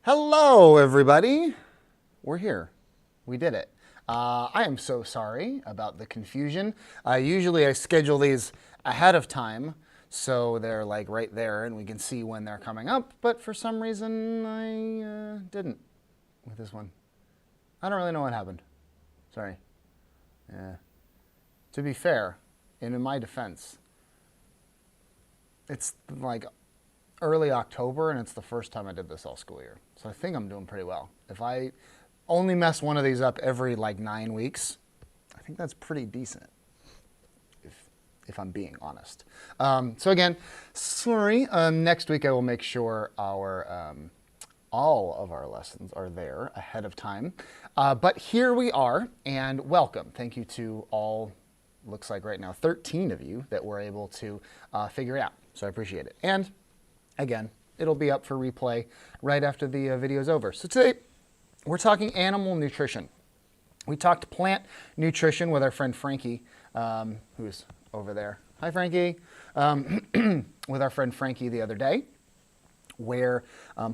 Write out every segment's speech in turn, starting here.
Hello, everybody. We're here. We did it. I am so sorry about the confusion. Usually I schedule these ahead of time so they're like right there and we can see when they're coming up, but for some reason I didn't with this one. I don't really know what happened. Sorry. Yeah. To be fair, and in my defense, it's like early October, and it's the first time I did this all school year. So I think I'm doing pretty well. If I only mess one of these up every like 9 weeks, I think that's pretty decent, if I'm being honest. So again, sorry. Next week I will make sure our all of our lessons are there ahead of time. But here we are, and welcome. Thank you to all, looks like right now, 13 of you that were able to figure it out. So I appreciate it. And again, it'll be up for replay right after the video's over. So today, we're talking animal nutrition. We talked plant nutrition with our friend Frankie, who's over there. Hi, Frankie. With our friend Frankie the other day, where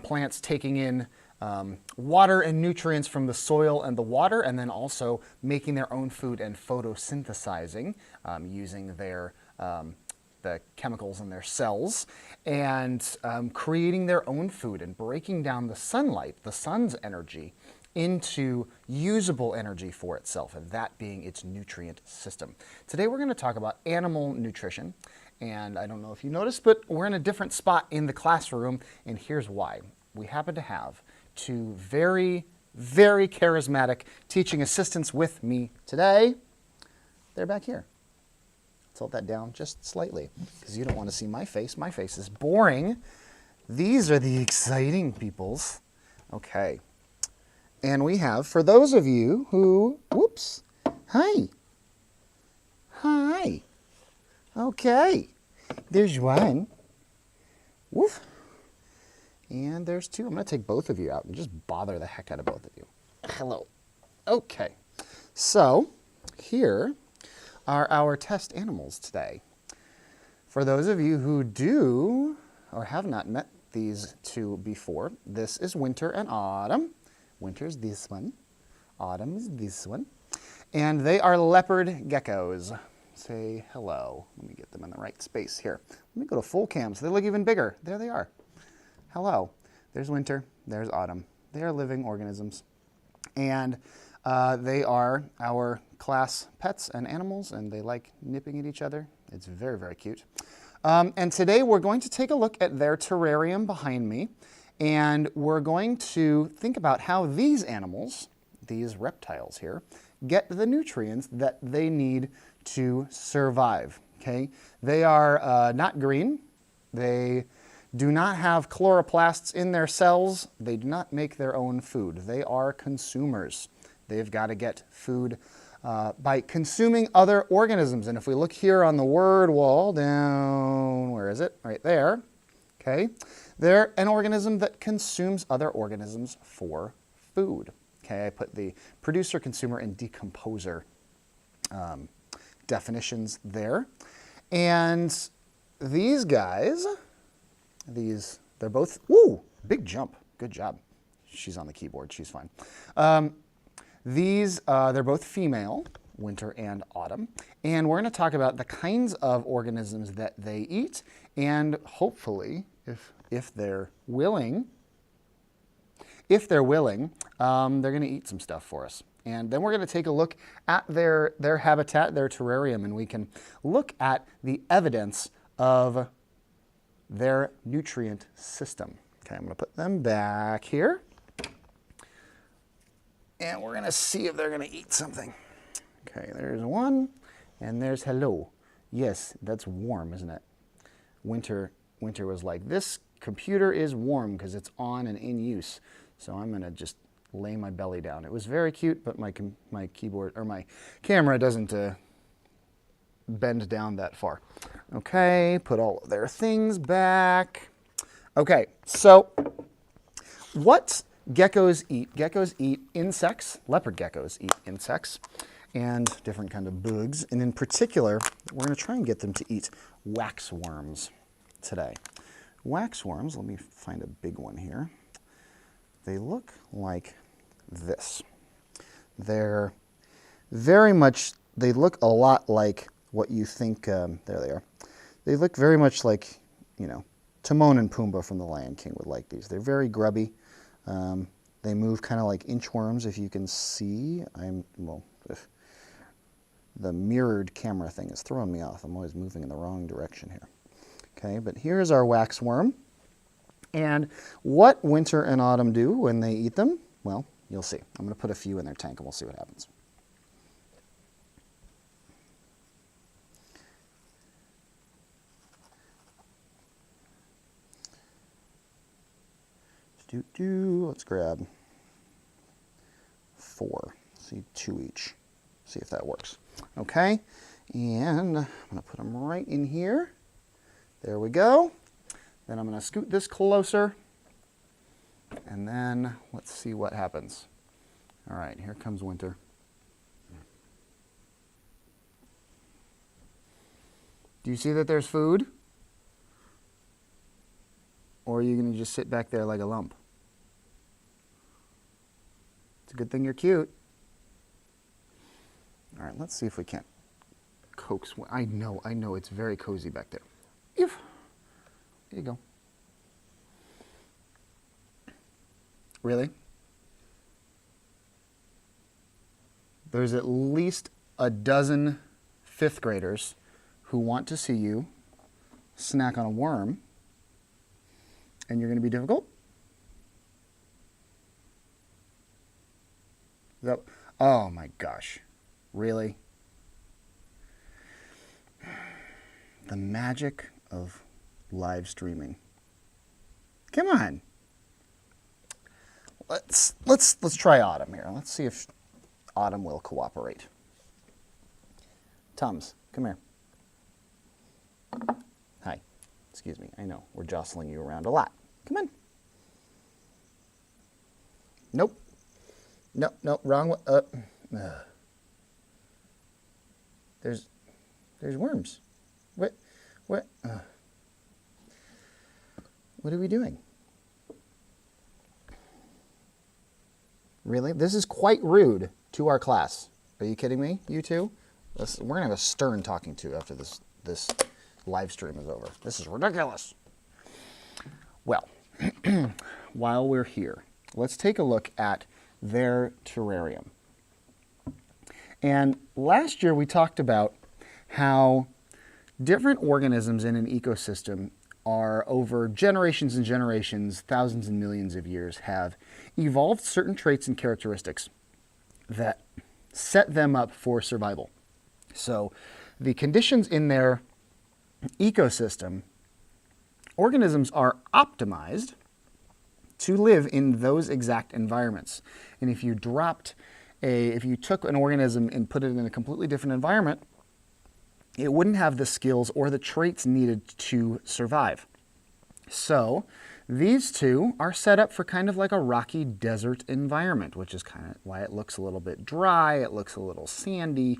plants taking in water and nutrients from the soil and the water, and then also making their own food and photosynthesizing using their the chemicals in their cells, and creating their own food and breaking down the sunlight, the sun's energy, into usable energy for itself, and that being its nutrient system. Today we're going to talk about animal nutrition, and I don't know if you noticed, but we're in a different spot in the classroom, and here's why. We happen to have two very, very charismatic teaching assistants with me today. They're back here. Tilt that down just slightly because you don't want to see my face. My face is boring. These are the exciting peoples. Okay. And we have, for those of you who, whoops, hi. Hi. Okay. There's one. Woof. And there's two. I'm going to take both of you out and just bother the heck out of both of you. Hello. Okay. So here are our test animals today. For those of you who do or have not met these two before, this is Winter and Autumn. Winter's this one. Autumn is this one. And they are leopard geckos. Say hello. Let me get them in the right space here. Let me go to full cam so they look even bigger. There they are. Hello. There's Winter. There's Autumn. They are living organisms. And they are our class pets and animals, and they like nipping at each other. It's very, very cute. And today we're going to take a look at their terrarium behind me, and we're going to think about how these animals, these reptiles here, get the nutrients that they need to survive. Okay? They are not green. They do not have chloroplasts in their cells. They do not make their own food. They are consumers. They've got to get food by consuming other organisms. And if we look here on the word wall down, where is it? Right there. Okay. They're an organism that consumes other organisms for food. Okay. I put the producer, consumer, and decomposer definitions there. And these guys, they're both, woo, big jump. Good job. She's on the keyboard. She's fine. They're both female, Winter and Autumn, and we're going to talk about the kinds of organisms that they eat, and hopefully, if they're willing, they're going to eat some stuff for us. And then we're going to take a look at their habitat, their terrarium, and we can look at the evidence of their nutrient system. Okay, I'm going to put them back here. And we're going to see if they're going to eat something. Okay, there's one, and there's hello. Yes, that's warm, isn't it? Winter was like, this computer is warm because it's on and in use. So I'm going to just lay my belly down. It was very cute, but my keyboard or my camera doesn't bend down that far. Okay, put all of their things back. Okay, so what geckos eat insects. Leopard geckos eat insects and different kind of bugs. And in particular, we're going to try and get them to eat waxworms today. Waxworms, let me find a big one here. they look like this. They're very much, they look a lot like what you think, there they are. They look very much like, you know, Timon and Pumbaa from The Lion King would like these. They're very grubby. They move kind of like inchworms, if you can see. The mirrored camera thing is throwing me off. I'm always moving in the wrong direction here. Okay, but here's our waxworm. And what Winter and Autumn do when they eat them, well, you'll see. I'm going to put a few in their tank and we'll see what happens. Let's grab 4. See, 2 each. See if that works. Okay, and I'm going to put them right in here. There we go. Then I'm going to scoot this closer. And then let's see what happens. All right, here comes Winter. Do you see that there's food? Or are you going to just sit back there like a lump? It's a good thing you're cute. All right, let's see if we can't coax. I know, it's very cozy back there. There you go. Really? There's at least a dozen 5th graders who want to see you snack on a worm, and you're going to be difficult? Oh my gosh. Really? The magic of live streaming. Come on. Let's try Autumn here. Let's see if Autumn will cooperate. Tums, come here. Hi. Excuse me. I know we're jostling you around a lot. Come on. Nope. No, wrong one. There's worms. What are we doing? Really? This is quite rude to our class. Are you kidding me, you two? We're going to have a stern talking to after this live stream is over. This is ridiculous. Well, while we're here, let's take a look at their terrarium. And last year we talked about how different organisms in an ecosystem are, over generations and generations, thousands and millions of years, have evolved certain traits and characteristics that set them up for survival. So the conditions in their ecosystem, organisms are optimized to live in those exact environments. And if you took an organism and put it in a completely different environment, it wouldn't have the skills or the traits needed to survive. So these two are set up for kind of like a rocky desert environment, which is kind of why it looks a little bit dry, it looks a little sandy.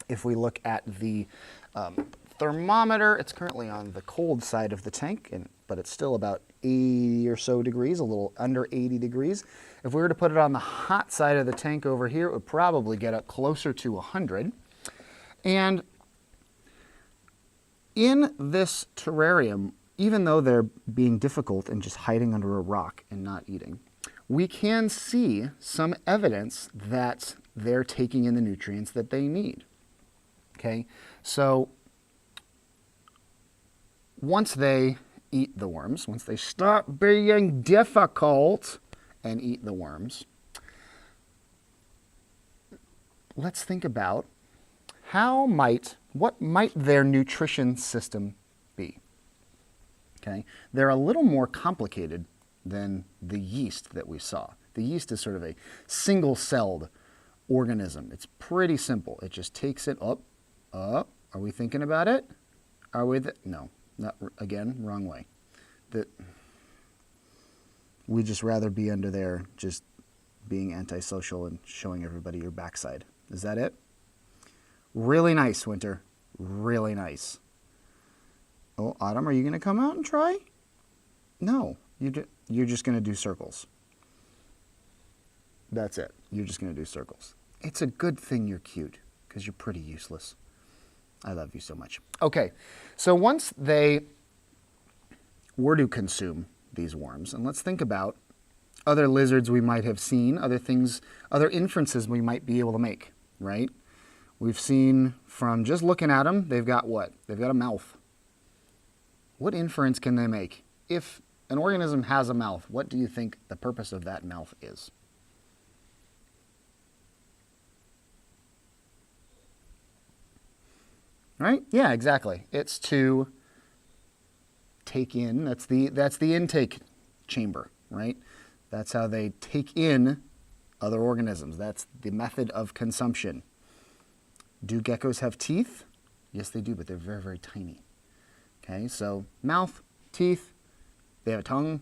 If we look at the thermometer, it's currently on the cold side of the tank, but it's still about 80 or so degrees, a little under 80 degrees. If we were to put it on the hot side of the tank over here, it would probably get up closer to 100. And in this terrarium, even though they're being difficult and just hiding under a rock and not eating, we can see some evidence that they're taking in the nutrients that they need. Okay, so once they eat the worms, once they stop being difficult and eat the worms, let's think about what might their nutrition system be. Okay, they're a little more complicated than the yeast that we saw. The yeast is sort of a single-celled organism. It's pretty simple. It just takes it up. Are we thinking about it? Are we? No, not again. Wrong way. We'd just rather be under there, just being antisocial and showing everybody your backside. Is that it? Really nice, Winter. Really nice. Oh, Autumn, are you going to come out and try? No, you're just going to do circles. That's it. You're just going to do circles. It's a good thing you're cute, because you're pretty useless. I love you so much. Okay, so once they were to consume these worms, and let's think about other lizards we might have seen, other things, other inferences we might be able to make, right? We've seen from just looking at them, they've got what? They've got a mouth. What inference can they make? If an organism has a mouth, what do you think the purpose of that mouth is? Right? Yeah, exactly. It's to take in, that's the intake chamber, right? That's how they take in other organisms. That's the method of consumption. Do geckos have teeth? Yes, they do, but they're very, very tiny. Okay, so mouth, teeth, they have a tongue,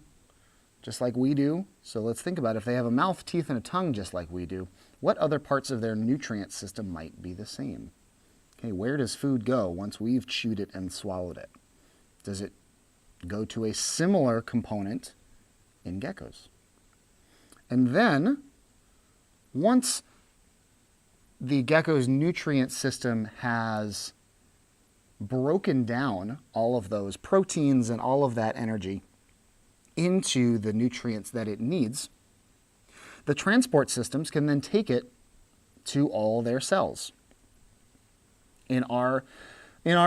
just like we do. So let's think about it. If they have a mouth, teeth, and a tongue just like we do, what other parts of their nutrient system might be the same? Okay, where does food go once we've chewed it and swallowed it? Does it go to a similar component in geckos? And then, once the gecko's nutrient system has broken down all of those proteins and all of that energy into the nutrients that it needs, the transport systems can then take it to all their cells. In our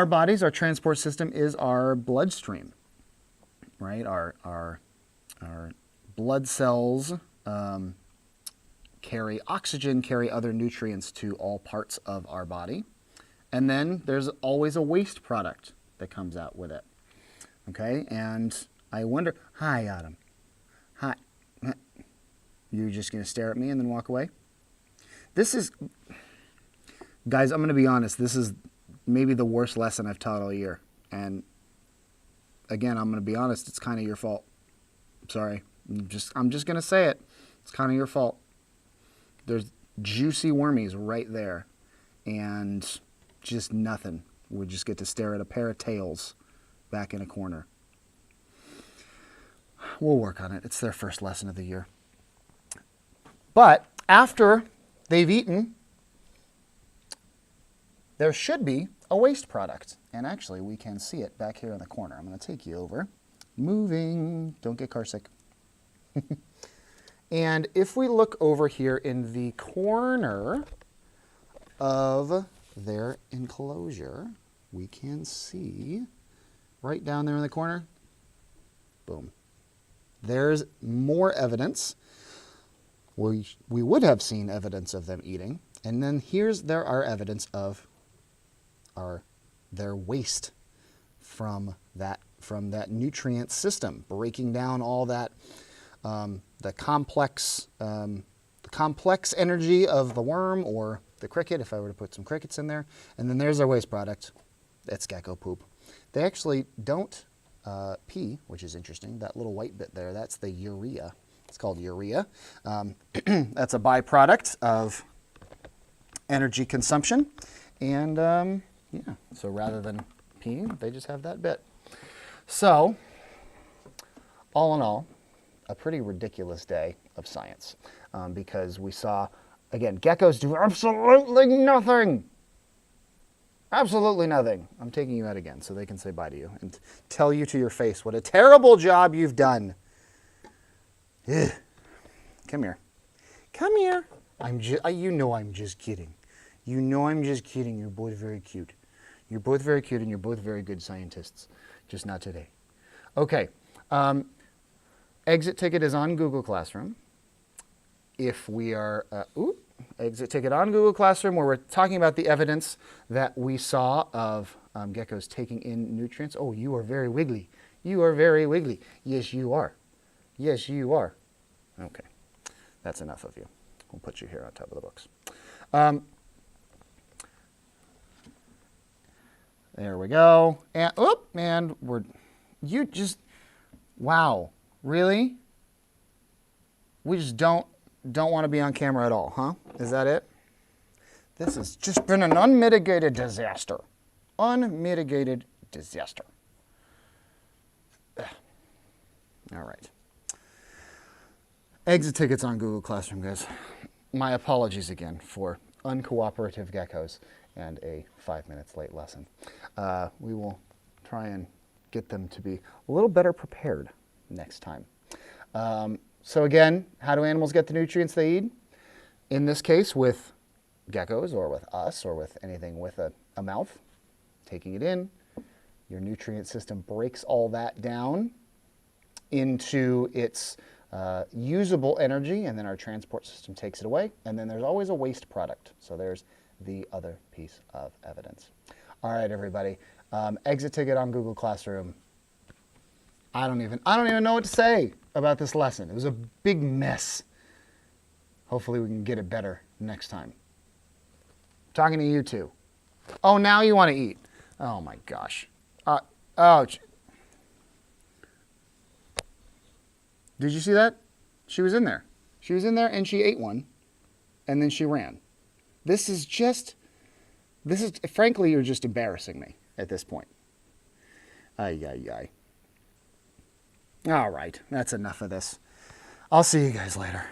bodies, our transport system is our bloodstream, right? Our blood cells carry oxygen, carry other nutrients to all parts of our body. And then there's always a waste product that comes out with it. Okay, and I wonder, hi Adam, hi. You're just gonna stare at me and then walk away? This is, guys, I'm gonna be honest, this is maybe the worst lesson I've taught all year. And again, I'm gonna be honest, it's kind of your fault. Sorry, I'm just gonna say it. It's kind of your fault. There's juicy wormies right there, and just nothing. We just get to stare at a pair of tails back in a corner. We'll work on it. It's their first lesson of the year. But after they've eaten, there should be a waste product. And actually, we can see it back here in the corner. I'm going to take you over. Moving. Don't get car sick. And if we look over here in the corner of their enclosure, we can see right down there in the corner, boom. There's more evidence. We would have seen evidence of them eating. And then there are evidence of their waste from that nutrient system, breaking down all that the complex energy of the worm or the cricket, if I were to put some crickets in there. And then there's our waste product. That's gecko poop. They actually don't pee, which is interesting. That little white bit there, that's the urea. It's called urea. That's a byproduct of energy consumption. And yeah, so rather than peeing, they just have that bit. So, all in all, a pretty ridiculous day of science because we saw, again, geckos do absolutely nothing. Absolutely nothing. I'm taking you out again so they can say bye to you and tell you to your face what a terrible job you've done. Ugh. Come here. Come here. You know I'm just kidding. You know I'm just kidding. You're both very cute. You're both very cute and you're both very good scientists. Just not today. Okay. Exit ticket is on Google Classroom. If we are, exit ticket on Google Classroom where we're talking about the evidence that we saw of geckos taking in nutrients. Oh, you are very wiggly. You are very wiggly. Yes, you are. Yes, you are. Okay, that's enough of you. We'll put you here on top of the books. There we go. And wow, really? We just don't want to be on camera at all, huh? Is that it? This has just been an unmitigated disaster. Unmitigated disaster. Ugh. All right. Exit tickets on Google Classroom, guys. My apologies again for uncooperative geckos and a 5 minutes late lesson. We will try and get them to be a little better prepared next time. So again, how do animals get the nutrients they eat? In this case, with geckos or with us or with anything with a mouth, taking it in, your nutrient system breaks all that down into its usable energy, and then our transport system takes it away, and then there's always a waste product. So there's the other piece of evidence. All right, everybody. Exit ticket on Google Classroom. I don't even know what to say about this lesson. It was a big mess. Hopefully we can get it better next time. Talking to you too. Oh, now you want to eat. Oh my gosh. Did you see that? She was in there. She was in there and she ate one and then she ran. Frankly, you're just embarrassing me at this point. Ay, ay, ay. All right, that's enough of this. I'll see you guys later.